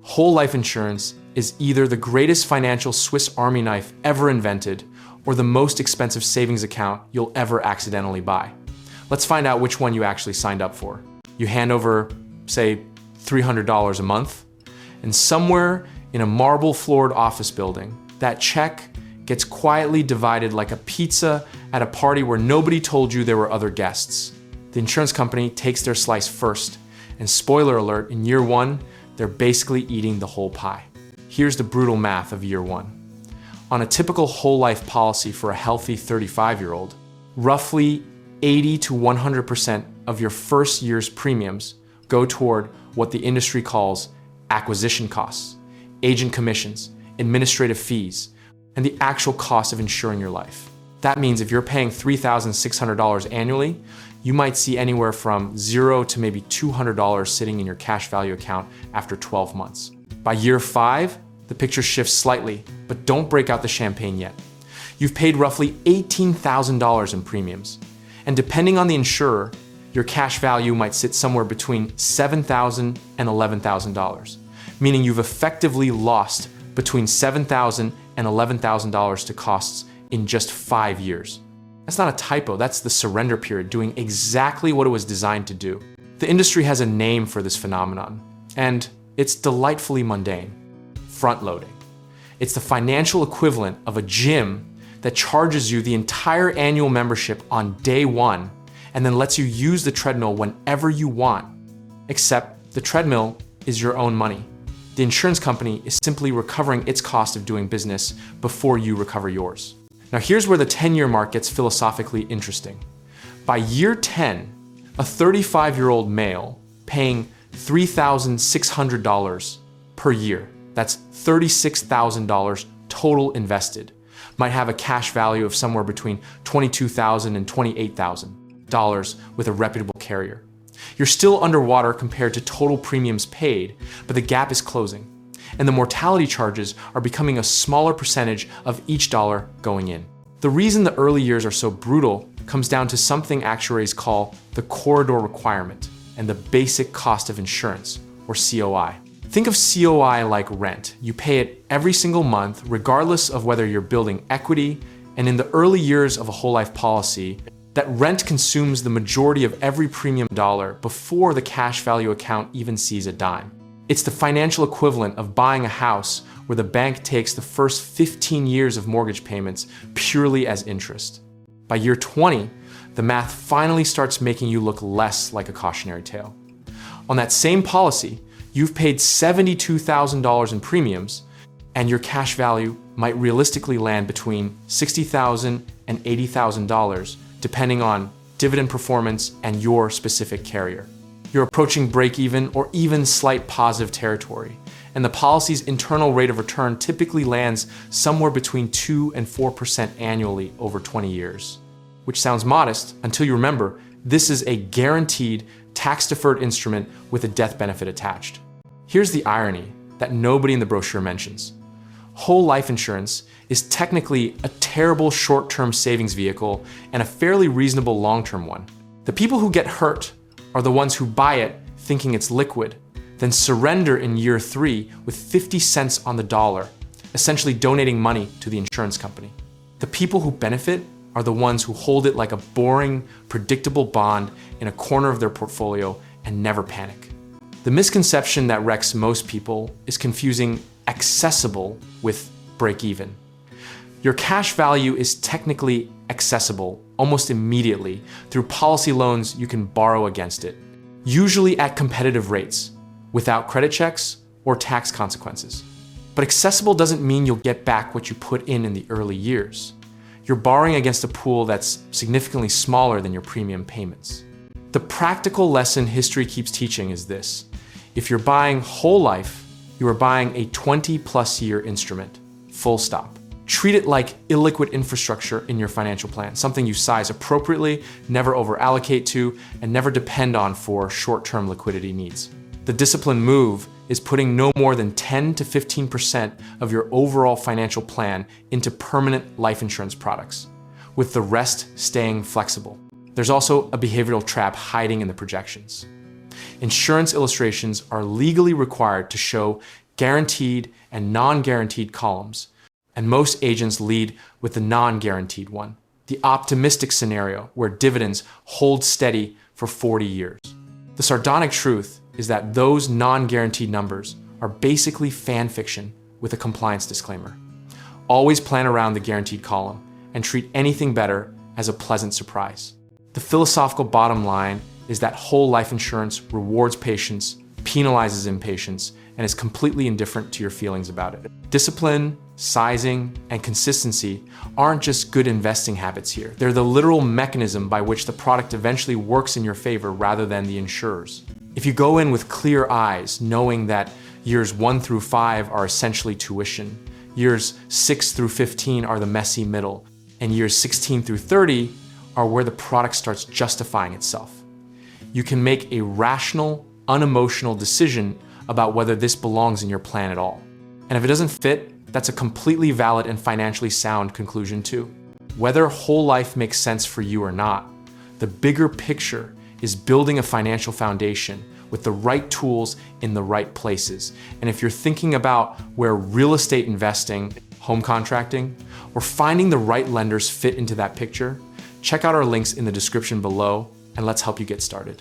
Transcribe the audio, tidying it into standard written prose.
Whole life insurance is either the greatest financial Swiss Army knife ever invented or the most expensive savings account you'll ever accidentally buy. Let's find out which one you actually signed up for. You hand over, say, $300 a month, and somewhere in a marble-floored office building, that check gets quietly divided like a pizza at a party where nobody told you there were other guests. The insurance company takes their slice first, and spoiler alert, in year one, they're basically eating the whole pie. Here's the brutal math of year one. On a typical whole life policy for a healthy 35-year-old, roughly 80 to 100% of your first year's premiums go toward what the industry calls acquisition costs, agent commissions, administrative fees, and the actual cost of insuring your life. That means if you're paying $3,600 annually, you might see anywhere from $0 to maybe $200 sitting in your cash value account after 12 months. By year 5, the picture shifts slightly, but don't break out the champagne yet. You've paid roughly $18,000 in premiums, and depending on the insurer, your cash value might sit somewhere between $7,000 and $11,000, meaning you've effectively lost between $7,000 and $11,000 to costs in just 5 years. That's not a typo, that's the surrender period doing exactly what it was designed to do. The industry has a name for this phenomenon, and it's delightfully mundane: front-loading. It's the financial equivalent of a gym that charges you the entire annual membership on day one and then lets you use the treadmill whenever you want. Except the treadmill is your own money. The insurance company is simply recovering its cost of doing business before you recover yours. Now here's where the 10-year mark gets philosophically interesting. By year 10, a 35-year-old male paying $3,600 per year, that's $36,000 total invested, might have a cash value of somewhere between $22,000 and $28,000 with a reputable carrier. You're still underwater compared to total premiums paid, but the gap is closing, and the mortality charges are becoming a smaller percentage of each dollar going in. The reason the early years are so brutal comes down to something actuaries call the corridor requirement and the basic cost of insurance, or COI. Think of COI like rent. You pay it every single month, regardless of whether you're building equity, and in the early years of a whole life policy, that rent consumes the majority of every premium dollar before the cash value account even sees a dime. It's the financial equivalent of buying a house where the bank takes the first 15 years of mortgage payments purely as interest. By year 20, the math finally starts making you look less like a cautionary tale. On that same policy, you've paid $72,000 in premiums, and your cash value might realistically land between $60,000 and $80,000, depending on dividend performance and your specific carrier. You're approaching break-even or even slight positive territory, and the policy's internal rate of return typically lands somewhere between 2 and 4% annually over 20 years. Which sounds modest until you remember this is a guaranteed tax-deferred instrument with a death benefit attached. Here's the irony that nobody in the brochure mentions. Whole life insurance is technically a terrible short-term savings vehicle and a fairly reasonable long-term one. The people who get hurt are the ones who buy it thinking it's liquid, then surrender in year 3 with 50 cents on the dollar, essentially donating money to the insurance company. The people who benefit are the ones who hold it like a boring, predictable bond in a corner of their portfolio and never panic. The misconception that wrecks most people is confusing accessible with break-even. Your cash value is technically accessible almost immediately through policy loans you can borrow against it, usually at competitive rates, without credit checks or tax consequences. But accessible doesn't mean you'll get back what you put in the early years. You're borrowing against a pool that's significantly smaller than your premium payments. The practical lesson history keeps teaching is this: if you're buying whole life, you are buying a 20+ year instrument, full stop. Treat it like illiquid infrastructure in your financial plan, something you size appropriately, never over-allocate to, and never depend on for short-term liquidity needs. The disciplined move is putting no more than 10 to 15% of your overall financial plan into permanent life insurance products, with the rest staying flexible. There's also a behavioral trap hiding in the projections. Insurance illustrations are legally required to show guaranteed and non-guaranteed columns, and most agents lead with the non-guaranteed one, the optimistic scenario where dividends hold steady for 40 years. The sardonic truth is that those non-guaranteed numbers are basically fan fiction with a compliance disclaimer. Always plan around the guaranteed column and treat anything better as a pleasant surprise. The philosophical bottom line is that whole life insurance rewards patience, penalizes impatience, and is completely indifferent to your feelings about it. Discipline, sizing, and consistency aren't just good investing habits here. They're the literal mechanism by which the product eventually works in your favor rather than the insurer's. If you go in with clear eyes, knowing that years 1 through 5 are essentially tuition, years 6 through 15 are the messy middle, and years 16 through 30 are where the product starts justifying itself, you can make a rational, unemotional decision about whether this belongs in your plan at all. And if it doesn't fit, that's a completely valid and financially sound conclusion too. Whether whole life makes sense for you or not, the bigger picture is building a financial foundation with the right tools in the right places. And if you're thinking about where real estate investing, home contracting, or finding the right lenders fit into that picture, check out our links in the description below and let's help you get started.